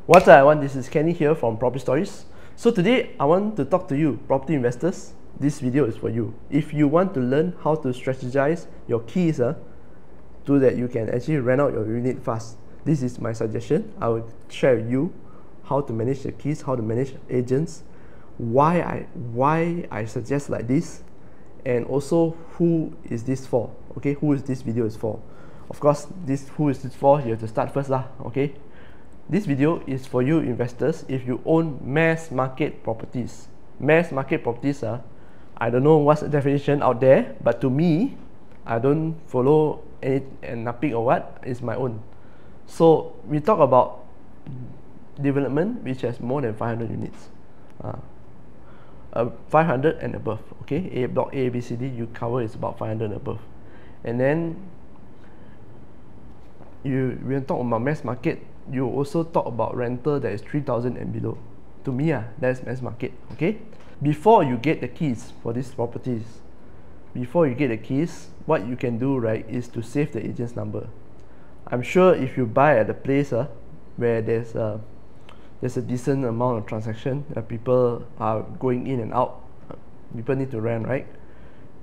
What's up everyone, this is Kenny here from Property Stories. So today I want to talk to you property investors. This video is for you. If you want to learn how to strategize your keys so that you can actually rent out your unit fast, this is my suggestion. I will share with you how to manage the keys, how to manage agents, why I suggest like this, and also who is this for. Okay, who is this video is for? Of course, who is this for, you have to start first lah. Okay, this video is for you investors if you own mass market properties. Mass market properties I don't know what's the definition out there, but to me, I don't follow any and nothing or what is my own. So we talk about development which has more than 500 units, 500 and above. Okay, block A, B, C, D you cover is about 500 and above, and then when talk about mass market, you also talk about rental that is 3,000 and below. To me, that's mass market. Okay, before you get the keys for these properties, what you can do, right, is to save the agent's number. I'm sure if you buy at a place where there's a decent amount of transaction, people are going in and out, people need to rent, right,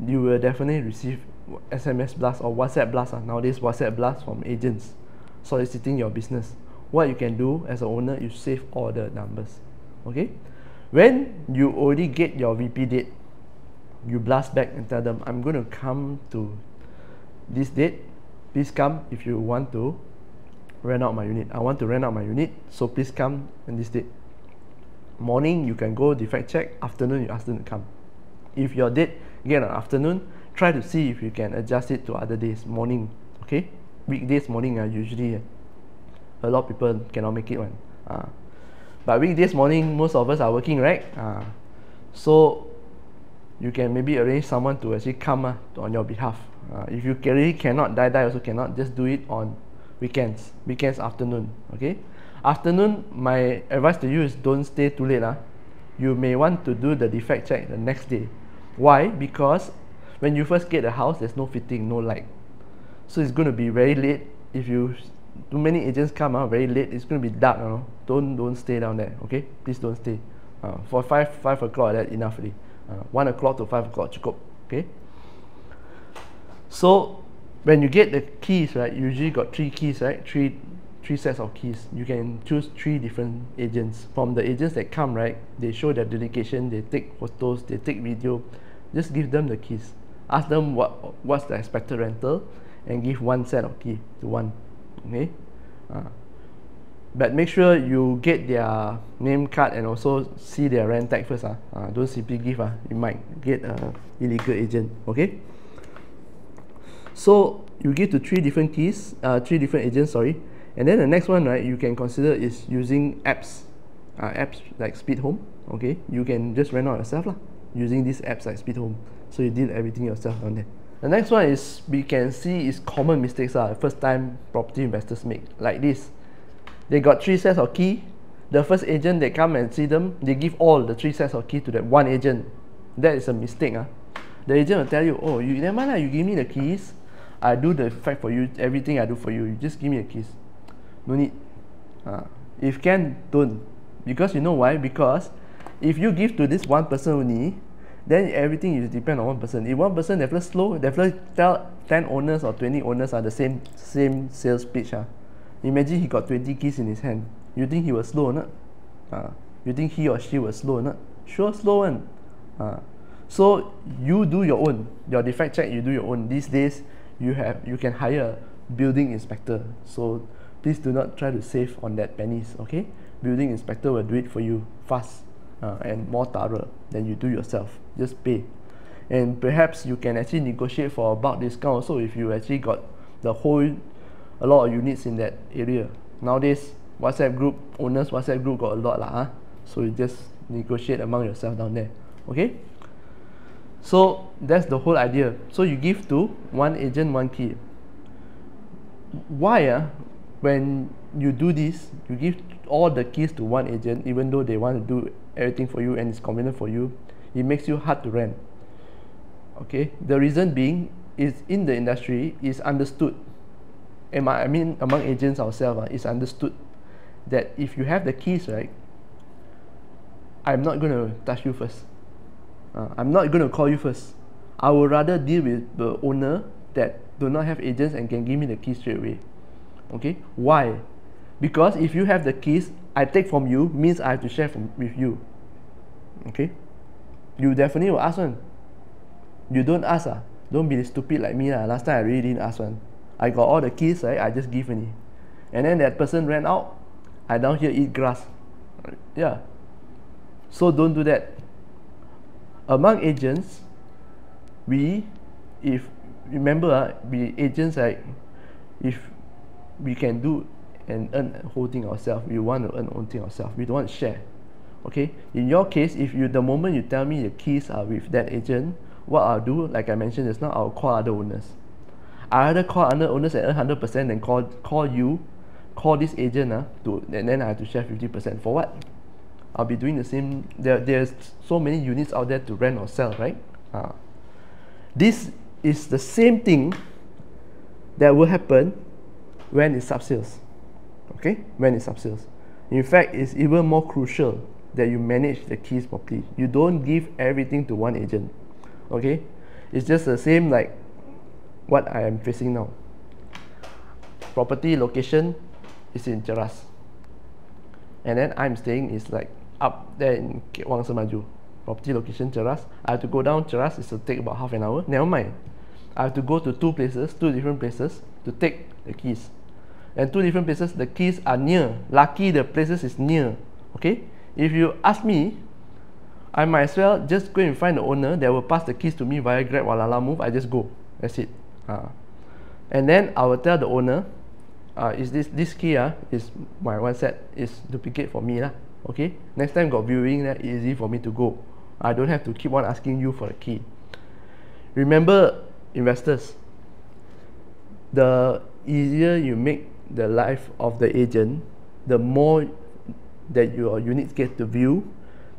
you will definitely receive SMS blast or WhatsApp blast. Nowadays WhatsApp blast from agents soliciting your business. What you can do as an owner, you save all the numbers. Okay, when you already get your VP date, you blast back and tell them, I'm going to come to this date, please come if you want to rent out my unit. I want to rent out my unit, so please come on this date. Morning you can go defect check, afternoon you ask them to come. If your date get on afternoon, try to see if you can adjust it to other days morning. Okay, weekdays morning usually a lot of people cannot make it one, but weekdays morning most of us are working, right? So you can maybe arrange someone to actually come on your behalf. If you really cannot, die also cannot, just do it on weekends afternoon. Okay, afternoon, my advice to you is don't stay too late. You may want to do the defect check the next day. Why? Because when you first get the house, there's no fitting, no light, so it's going to be very late. If you too many agents come out very late, it's going to be dark. Don't stay down there. Okay, please don't stay. For 5 o'clock, that's enough already. 1 o'clock to 5 o'clock cukup. Okay, so when you get the keys, right, you usually got 3 keys, right, three sets of keys. You can choose 3 different agents. From the agents that come, right, they show their dedication, they take photos, they take video. Just give them the keys, ask them what's the expected rental, and give 1 set of key to one. Okay, but make sure you get their name card and also see their rent tag first. Don't simply give. You might get an illegal agent. Okay, so you give to 3 different keys, 3 different agents, sorry. And then the next one, right, you can consider is using apps like Speed Home. Okay, you can just rent out yourself using these apps like Speed Home, so you did everything yourself on there. The next one is we can see is common mistakes first time property investors make, like this. They got 3 sets of key. The first agent they come and see them, they give all the 3 sets of key to that one agent. That is a mistake. The agent will tell you, oh, you never mind, you give me the keys, I do the fact for you, everything I do for you, you just give me the keys. No need. If can, don't. Because you know why? Because if you give to this one person only, then everything is depend on one person. If one person definitely slow, definitely tell 10 owners or 20 owners are the same sales pitch. Imagine he got 20 keys in his hand. You think he was slow or not? You think he or she was slow or not? Sure, slow one. So you do your own. Your defect check, you do your own. These days you can hire a building inspector. So please do not try to save on that pennies. Okay, building inspector will do it for you fast and more thorough than you do yourself. Just pay, and perhaps you can actually negotiate for a bulk discount also if you actually got a lot of units in that area. Nowadays WhatsApp group owners, WhatsApp group got a lot so you just negotiate among yourself down there. Okay, so that's the whole idea. So you give to one agent 1 key. Why when you do this, you give all the keys to one agent, even though they want to do everything for you and it's convenient for you, it makes you hard to rent. Okay, the reason being is in the industry is understood, I mean among agents ourselves, it's understood that if you have the keys, right, I'm not going to touch you first. I'm not going to call you first. I would rather deal with the owner that do not have agents and can give me the keys straight away. Okay, why? Because if you have the keys, I take from you means I have to share with you. Okay, you definitely will ask one. You don't ask, don't be stupid like me. Last time I really didn't ask one. I got all the keys, right? I just give only. And then that person ran out, I down here eat grass. Yeah. So don't do that. Among agents, if remember, we agents, like, if we can do and earn whole thing ourselves, we want to earn whole thing ourselves. We don't want to share. Okay. In your case, if you the moment you tell me the keys are with that agent, what I'll do, like I mentioned just now, I'll call other owners. I rather call other owners and earn 100% than call this agent and then I have to share 50%. For what? I'll be doing the same. There's so many units out there to rent or sell, right? This is the same thing that will happen when it's sub-sales. Okay? When it's sub-sales. In fact, it's even more crucial that you manage the keys properly. You don't give everything to one agent. Okay? It's just the same like what I am facing now. Property location is in Cheras, and then I'm staying is like up there in Wangsa Maju. Property location Cheras. I have to go down Cheras. It will take about half an hour. Never mind. I have to go to two different places to take the keys, and two different places. The keys are near. Lucky the places is near. Okay. If you ask me, I might as well just go and find the owner that will pass the keys to me via Grab or Lala Move. I just go. That's it. And then I will tell the owner, is this key is my one set is duplicate for me lah. Okay. Next time got viewing, that easy for me to go. I don't have to keep on asking you for the key. Remember, investors, the easier you make the life of the agent, the more that your units get to view,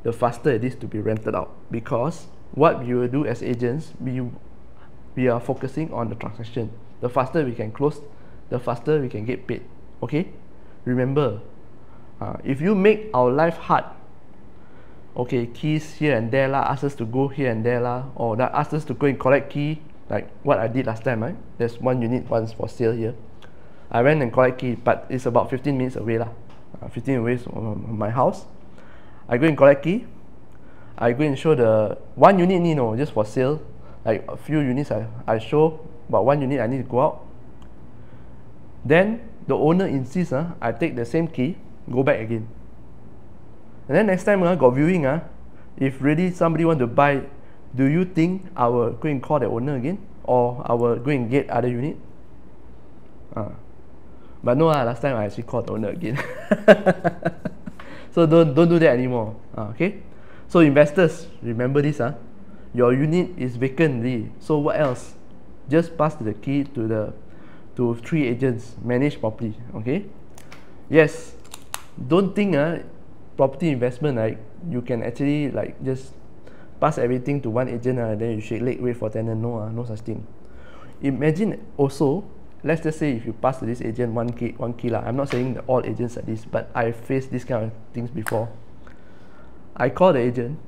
the faster it is to be rented out. Because what we will do as agents, we are focusing on the transaction. The faster we can close, the faster we can get paid. Okay? Remember, if you make our life hard, okay, keys here and there lah, ask us to go here and there lah, or that ask us to go and collect key, like what I did last time, right? There's one unit once for sale here. I went and collect key, but it's about 15 minutes away lah. 15 away from my house. I go and collect key. I go and show the one unit, just for sale. Like a few units I show, but one unit I need to go out. Then the owner insists, I take the same key, go back again. And then next time got viewing, if really somebody want to buy, do you think I will go and call the owner again, or I will go and get other unit? But no, last time I actually called the owner again. So don't do that anymore. Okay. So investors, remember this. Your unit is vacant already. So what else? Just pass the key to 3 agents. Manage properly. Okay. Yes. Don't think property investment, like you can actually like just pass everything to one agent then you shake leg wait for tenant. No, no such thing. Imagine also, let's just say if you pass to this agent one key lah. I'm not saying that all agents are this, but I faced this kind of things before. I call the agent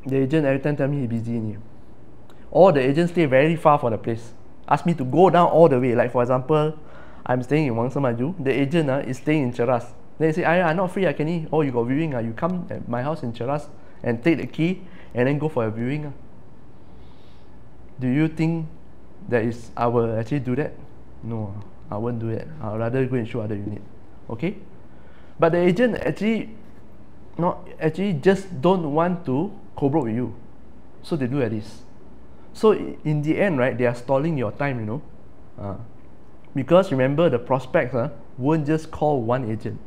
every time tell me he's busy in here. All the agents stay very far from the place. Ask me to go down all the way. Like for example, I'm staying in Wangsa Maju. The agent is staying in Cheras. Then they say, I'm not free, can you? Oh, you got viewing, you come at my house in Cheras and take the key and then go for a viewing. Do you think I will actually do that? No, I won't do it. I'll rather go and show other unit. Okay? But the agent actually just don't want to co-broke with you. So they do at this. So in the end, right, they are stalling your time, because remember, the prospects won't just call one agent.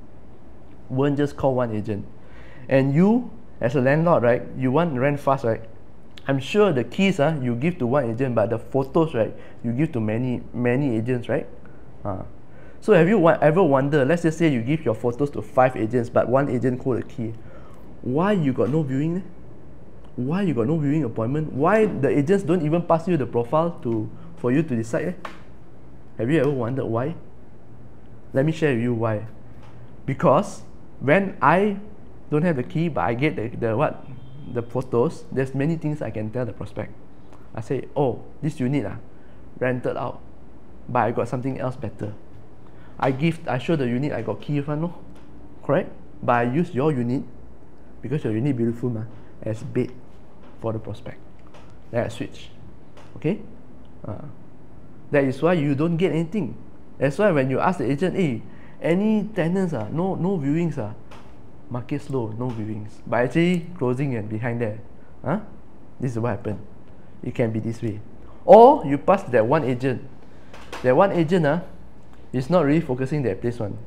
And you, as a landlord, right, you want rent fast, right? I'm sure the keys you give to one agent, but the photos, right, you give to many agents, right? So have you ever wondered, let's just say you give your photos to 5 agents, but one agent hold the key. Why you got no viewing? Why you got no viewing appointment? Why the agents don't even pass you the profile for you to decide? Have you ever wondered why? Let me share with you why. Because when I don't have the key but I get the photos, there's many things I can tell the prospect. I say, oh, this unit rented out, but I got something else better. I show the unit I got key in front, no? Correct? But I use your unit, because your unit beautiful as bait for the prospect. Then I switch. Okay? That is why you don't get anything. That's why when you ask the agent, hey, any tenants no viewings market slow, no viewings. But actually closing and behind there. This is what happened. It can be this way. Or you pass that one agent. That one agent is not really focusing that place one.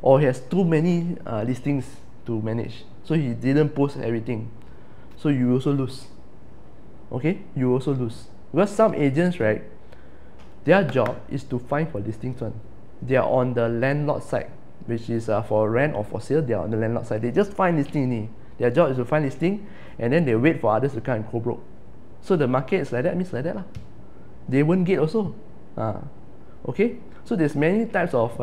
Or he has too many listings to manage. So he didn't post everything. So you also lose. Okay? You also lose. Because some agents, right, their job is to find for listings one. They are on the landlord side, which is for rent or for sale. They are on the landlord side. They just find listing. Their job is to find listing, and then they wait for others to come and co-broke. So the market is like that, means like that lah. They won't get also. Okay. So there's many types of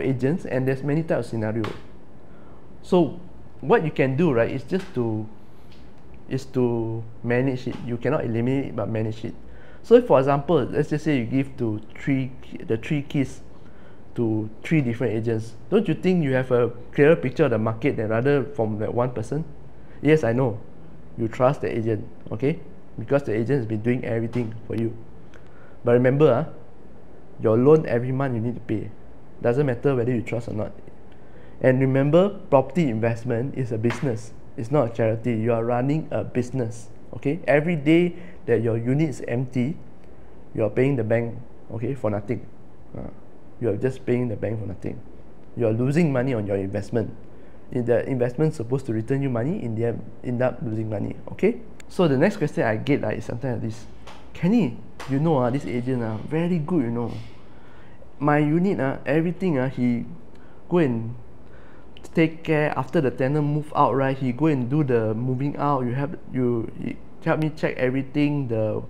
agents, and there's many types of scenario. So what you can do, right, is just to manage it. You cannot eliminate it, but manage it. So for example, let's just say you give the three keys to 3 different agents. Don't you think you have a clearer picture of the market than rather from that one person? Yes, I know. You trust the agent, okay? Because the agent has been doing everything for you. But remember, your loan every month you need to pay. Doesn't matter whether you trust or not. And remember, property investment is a business. It's not a charity. You are running a business, okay? Every day that your unit is empty, you are paying the bank, okay, for nothing. You are just paying the bank for nothing. You are losing money on your investment. The investment is supposed to return you money, in the end, end up losing money, okay? So the next question I get is something like this. Kenny, you know, this agent very good, you know. My unit, everything, he go and take care after the tenant move out, right? He go and do the moving out. He help me check everything, the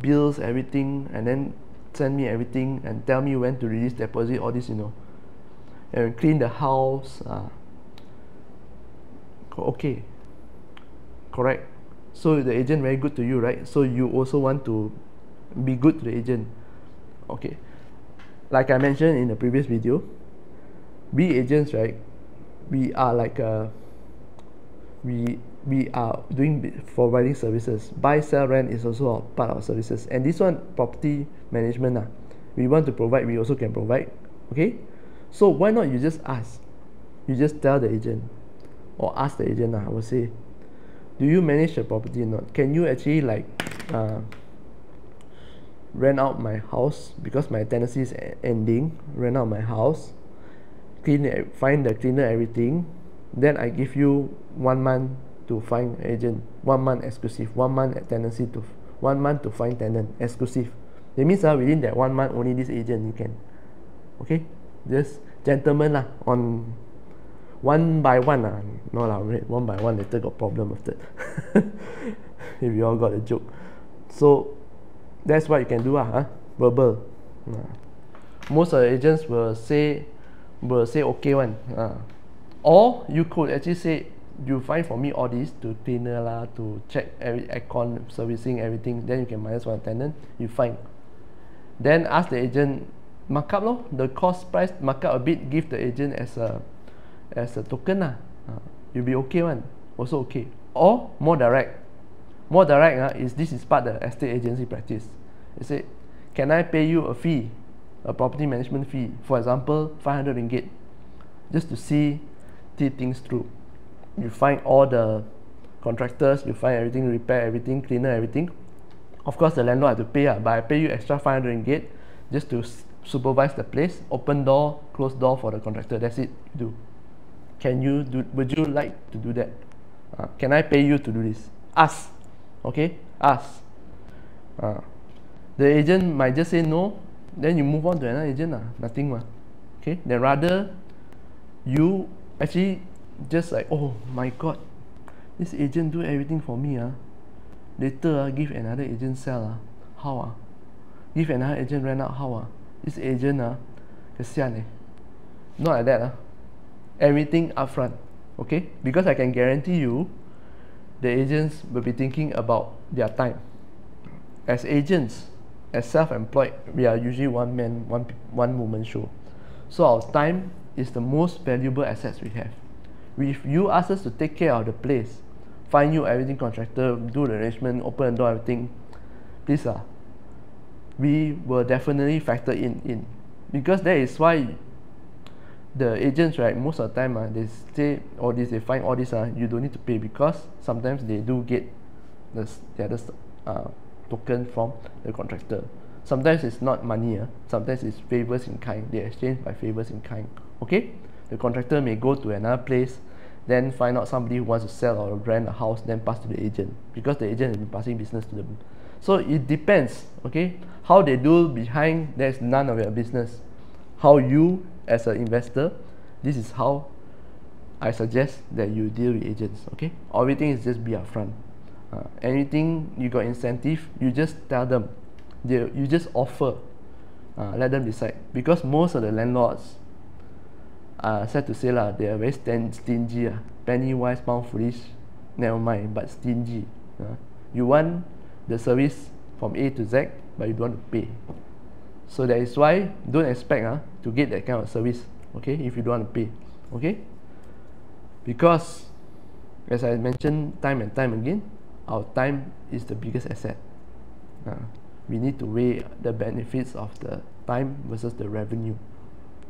bills, everything, and then send me everything and tell me when to release deposit, all this, you know, and clean the house. Okay, correct. So the agent very good to you, right? So you also want to be good to the agent. Okay, like I mentioned in the previous video, we agents, right, we are like we are doing providing services. Buy, sell, rent is also a part of our services. And this one, property management, we want to provide, we also can provide. Okay, so why not you just ask? You just tell the agent, or ask the agent. I would say, do you manage the property or not? Can you actually like rent out my house because my tenancy is ending? Rent out my house, clean it, find the cleaner, everything. Then I give you 1 month to find agent, 1 month exclusive, 1 month at tenancy to 1 month to find tenant exclusive. That means within that 1 month only this agent you can. Okay, just gentlemen on 1 by 1 no lah, 1 by 1 later got problem with that. If you all got a joke. So that's what you can do verbal. Most of the agents will say okay one. Or you could actually say, you find for me all this to cleaner to check every aircon servicing everything, then you can minus one tenant, you find. Then ask the agent mark up the cost price, mark up a bit, give the agent as a token you'll be okay one, also okay. Or more direct. More direct is this is part of the estate agency practice. You say, can I pay you a fee, a property management fee, for example 500 ringgit, just to see things through. You find all the contractors, you find everything, repair everything, cleaner everything. Of course the landlord have to pay, but I pay you extra 500 ringgit just to supervise the place, open door, close door for the contractor. That's it. Do. Can you do? Would you like to do that? Can I pay you to do this? Ask. Okay, ask. The agent might just say no, then you move on to another agent nothing okay. Then rather you actually just like, oh my god, this agent do everything for me later give another agent sell how give another agent rent out how this agent kesian not like that everything upfront, okay? Because I can guarantee you the agents will be thinking about their time. As agents, as self-employed, we are usually one man, one woman show. So our time is the most valuable assets we have. If you ask us to take care of the place, find you everything contractor, do the arrangement, open the door, everything, please we will definitely factor in. Because that is why the agents, right, most of the time they say all this, they find all this, you don't need to pay, because sometimes they do get the other token from the contractor. Sometimes it's not money, sometimes it's favors in kind. They exchange by favors in kind, okay? The contractor may go to another place, then find out somebody who wants to sell or rent a house, then pass to the agent, because the agent has been passing business to them. So it depends, okay? How they do behind, that's none of your business. How you, as an investor, this is how I suggest that you deal with agents, okay? Everything is just be upfront. Anything you got incentive, you just tell them. You just offer. Let them decide. Because most of the landlords, sad to say they are very stingy. Penny wise, pound foolish, never mind, but stingy. You want the service from A to Z, but you don't want to pay. So that is why don't expect to get that kind of service, okay, if you don't want to pay, okay? Because as I mentioned time and time again, our time is the biggest asset. We need to weigh the benefits of the time versus the revenue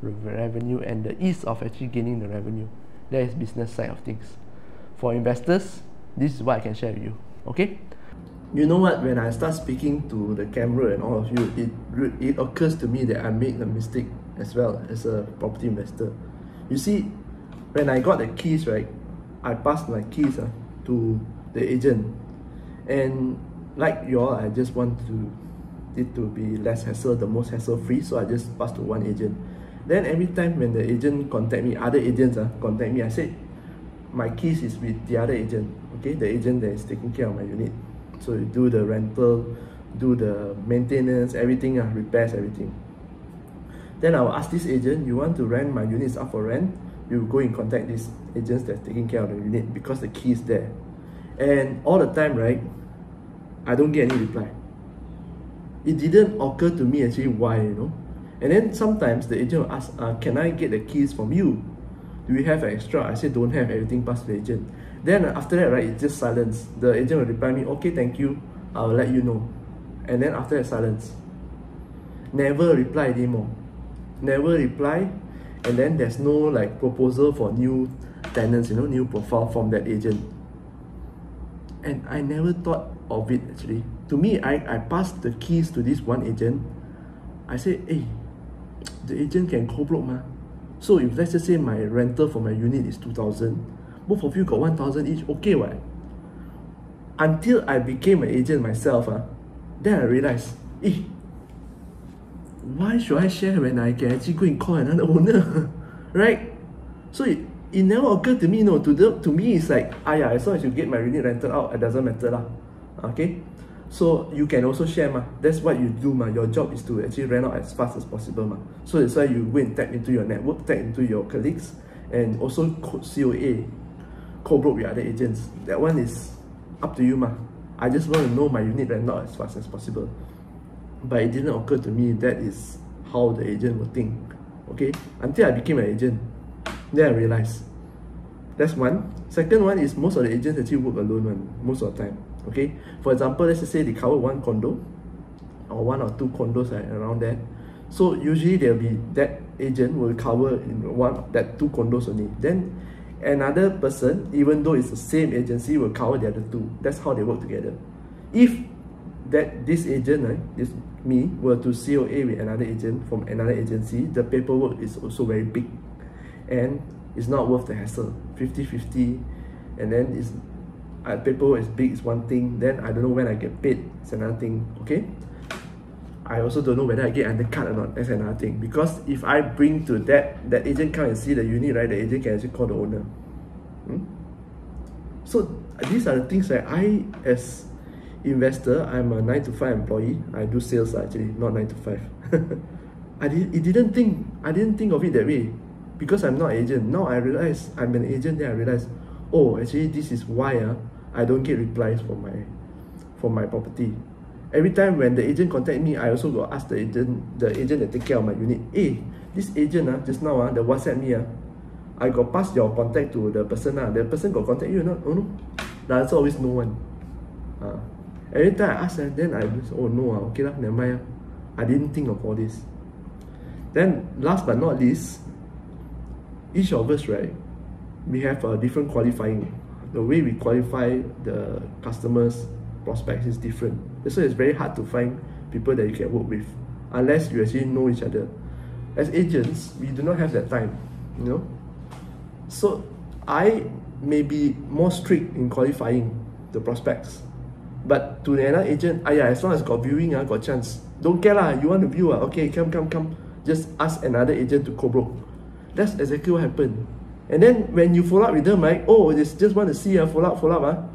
and the ease of actually gaining the revenue. That is business side of things. For investors, this is what I can share with you, okay? You know what, when I start speaking to the camera and all of you, it occurs to me that I made a mistake as well as a property investor. You see, when I got the keys, right, I passed my keys to the agent, and like you all, I just want it to be less hassle, the most hassle free, so I just passed to one agent. Then every time when the agent contact me, other agents contact me, I said my keys is with the other agent, okay, the agent that is taking care of my unit. So you do the rental, do the maintenance, everything, repairs, everything. Then I will ask this agent, you want to rent my units up for rent? You go and contact these agents that's taking care of the unit, because the key is there. And all the time, right, I don't get any reply. It didn't occur to me actually why, And then sometimes the agent will ask, can I get the keys from you? Do we have an extra? I said don't have, everything passed to the agent. Then after that, right, it's just silence. The agent will reply me, okay, thank you, I'll let you know. And then after that, silence. Never reply anymore. Never reply. And then there's no like proposal for new tenants, new profile from that agent. And I never thought of it actually. To me, I passed the keys to this one agent. I said, hey, the agent can co-broke ma. So if let's just say my rental for my unit is 2,000, both of you got 1,000 each, okay what? Until I became an agent myself, then I realized, why should I share when I can actually go and call another owner, right? So it never occurred to me, to me it's like, as long as you get my unit rented out, it doesn't matter okay? So you can also share that's what you do your job is to actually rent out as fast as possible So that's why you go and tap into your network, tap into your colleagues, and also COA, co-broke with other agents. That one is up to you I just want to know my unit rent out as fast as possible. But it didn't occur to me that is how the agent would think, okay? Until I became an agent, then I realized. That's one. Second one is most of the agents actually work alone most of the time, okay? For example, let's just say they cover one condo or one or two condos around there. So usually there will be that agent will cover in that two condos only. Then another person, even though it's the same agency, will cover the other two. That's how they work together. If this agent, this me, were to COA with another agent from another agency, the paperwork is also very big, and it's not worth the hassle. 50-50, and then it's paperwork is big is one thing. Then I don't know when I get paid. It's another thing. Okay. I also don't know whether I get undercut or not. That's another thing. Because if I bring to that agent come and see the unit, right, the agent can actually call the owner. So these are the things that I, as investor, I'm a 9 to 5 employee. I do sales actually, not 9 to 5. I didn't think of it that way. because I'm not an agent, now I realize I'm an agent, then I realize, oh, actually this is why I don't get replies from my property. Every time when the agent contact me, I also got ask the agent that take care of my unit, hey, this agent just now the WhatsApp me I got pass your contact to the person the person got contact you or not? Oh no, the answer always no one. Every time I ask then I just, oh no okay lah, never mind I didn't think of all this. Then last but not least, each of us, right, we have a different qualifying. The way we qualify the customers, prospects is different. That's why it's very hard to find people that you can work with unless you actually know each other. As agents, we do not have that time, you know. So I may be more strict in qualifying the prospects, but to another agent, as long as got viewing, got chance. Don't care lah, you want to view okay, come. Just ask another agent to co-broke. That's exactly what happened. And then when you follow up with them, right? Oh, they just want to see follow up.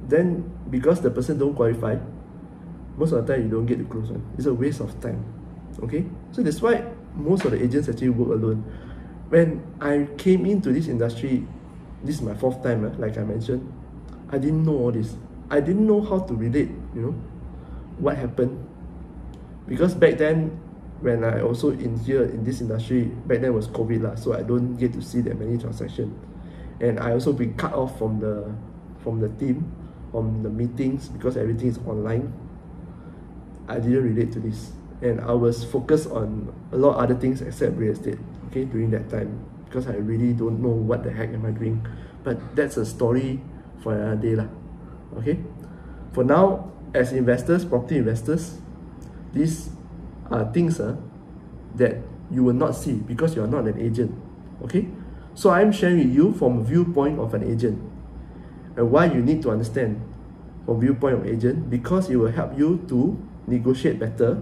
Then because the person don't qualify, most of the time you don't get the close one. It's a waste of time. Okay, so that's why most of the agents actually work alone. When I came into this industry, this is my 4th time, like I mentioned, I didn't know all this. I didn't know how to relate, you know, what happened. Because back then, when I also in this industry, back then was COVID lah, so I don't get to see that many transactions. And I also been cut off from the team, from the meetings, because everything is online. I didn't relate to this. And I was focused on a lot of other things except real estate, okay, during that time, because I really don't know what the heck am I doing. But that's a story for another day lah. Okay, for now, as investors, property investors, these are things that you will not see because you are not an agent. Okay, so I'm sharing with you from a viewpoint of an agent, and why you need to understand from viewpoint of agent, because it will help you to negotiate better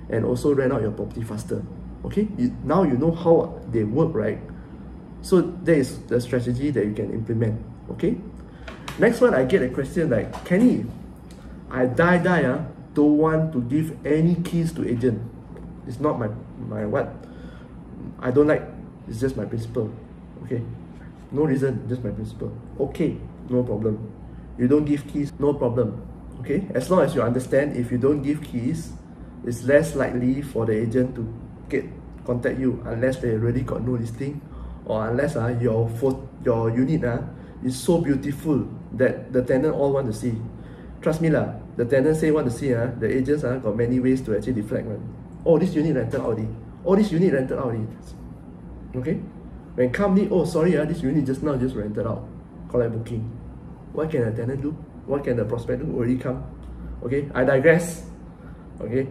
and also rent out your property faster. Okay, now you know how they work, right? So that is the strategy that you can implement. Okay, next one, I get a question like, Kenny, I don't want to give any keys to agent. It's not my what I don't like, it's just my principle. Okay, no reason, just my principle. Okay, no problem. You don't give keys, no problem. Okay, as long as you understand, if you don't give keys, it's less likely for the agent to contact you unless they already got no listing, or unless your unit is so beautiful that the tenant all want to see. Trust me lah, the tenant say want to see the agents got many ways to actually deflect one. Oh, this unit rented already. Oh, this unit rented already. Okay, when come oh sorry this unit just rented out, collect booking. What can a tenant do? What can the prospect do? Already come. Okay, I digress. Okay,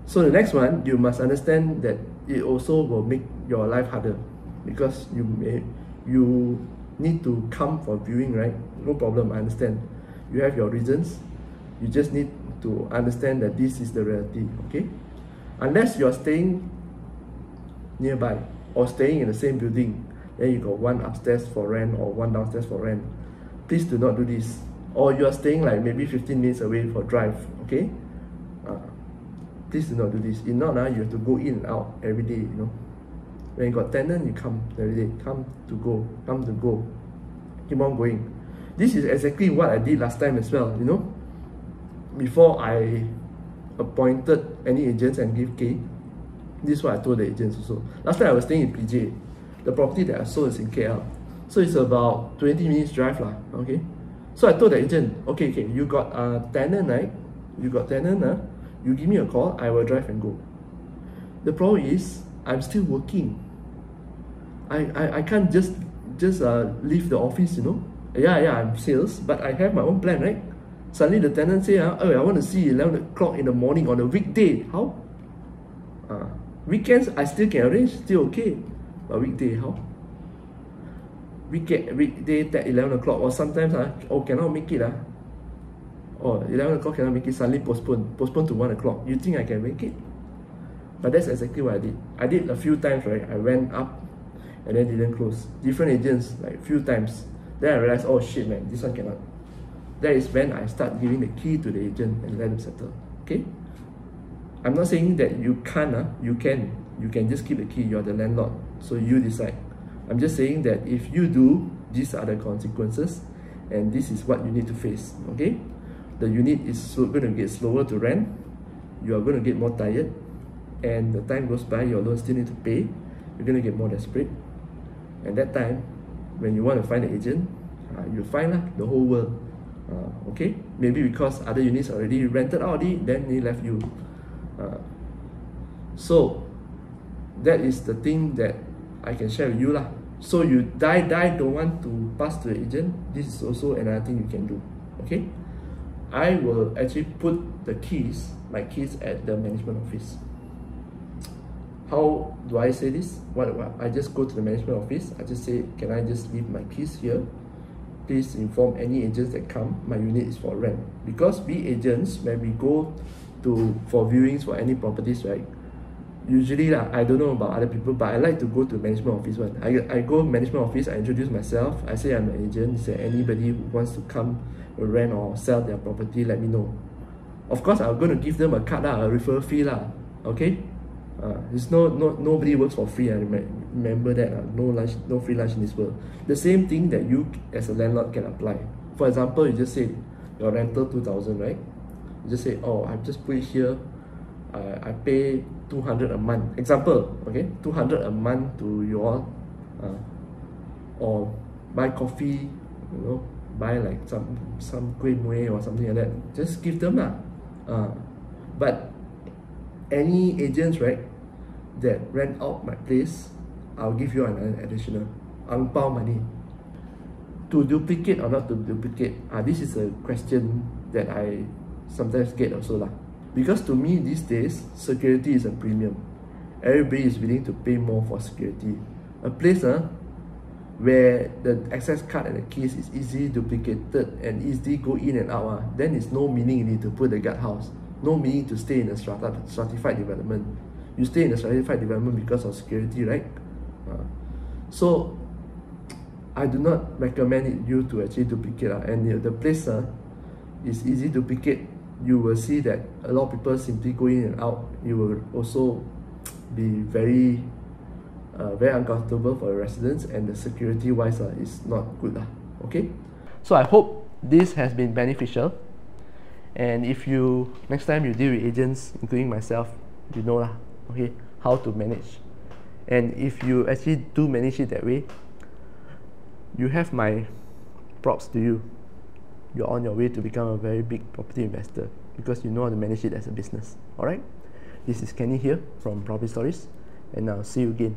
so the next one, you must understand that it also will make your life harder, because you need to come for viewing, right? No problem, I understand. You have your reasons. You just need to understand that this is the reality. Okay, unless you're staying nearby or staying in the same building, then you got one upstairs for rent or one downstairs for rent, please do not do this. Or you are staying like maybe 15 minutes away for drive. Okay, please do not do this. If not, you have to go in and out every day. You know, when you got tenant, you come every day. Come to go, keep on going. This is exactly what I did last time as well. You know, before I appointed any agents and give key, this is what I told the agents also. Last time I was staying in PJ. The property that I sold is in KL, so it's about 20 minutes drive lah. Okay, so I told the agent, okay, you got a tenant, right? You got tenant, you give me a call, I will drive and go. The problem is, I'm still working. I can't just leave the office, you know. Yeah, I'm sales, but I have my own plan, right? Suddenly the tenant say, oh, I want to see 11 o'clock in the morning on a weekday. How? Weekends I still can arrange, still okay. But weekday, how? Weekday at 11 o'clock, or sometimes cannot make it. Oh, 11 o'clock cannot make it, suddenly postpone to 1 o'clock. You think I can make it? But that's exactly what I did. I did a few times, right? I went up and then didn't close. Different agents, like few times. Then I realized, oh shit man, this one cannot. That is when I start giving the key to the agent and let them settle. Okay? I'm not saying that you can't, you can. you can just keep the key. You're the landlord, so you decide. I'm just saying that if you do, these are the consequences, and this is what you need to face. Okay, the unit is going to get slower to rent. You are going to get more tired, and the time goes by, your loan still need to pay. You're going to get more desperate, and that time, when you want to find an agent, you find the whole world. Okay, maybe because other units already rented out, then they left you. So that is the thing that I can share with you lah. So you don't want to pass to the agent, this is also another thing you can do. Okay, I will actually put the keys, my keys, at the management office. How do I say this? I just go to the management office, I just say, can I just leave my keys here? Please inform any agents that come, my unit is for rent. Because we agents, when we go for viewings for any properties, right, usually I don't know about other people, but I like to go to management office one. I go management office, I introduce myself, I say I'm an agent. Is there anybody who wants to come rent or sell their property, let me know. Of course, I'm going to give them a card, a referral fee okay. It's nobody works for free. I remember that. No free lunch in this world. The same thing that you as a landlord can apply. For example, you just say your rental 2,000, right? You just say, oh, I've just put it here. I pay 200 a month. Example, okay, 200 a month to you all, or buy coffee, buy like some kueh mueh or something like that. Just give them but any agents, right, that rent out my place, I'll give you an additional ang pao money. To duplicate or not to duplicate, this is a question that I sometimes get also lah. Because to me these days, security is a premium. Everybody is willing to pay more for security. A place where the access card and the keys is easily duplicated and easily go in and out, then it's no meaning you need to put the guardhouse. No meaning to stay in a stratified development. You stay in a stratified development because of security, right? So I do not recommend you to actually duplicate. And the place is easy to duplicate. You will see that a lot of people simply go in and out. You will also be very uncomfortable for the residents, and the security wise is not good. Okay? So I hope this has been beneficial. And if next time you deal with agents, including myself, you know okay, how to manage. And if you actually do manage it that way, you have my props to you. You're on your way to become a very big property investor because you know how to manage it as a business. Alright? This is Kenny here from Property Stories, and I'll see you again.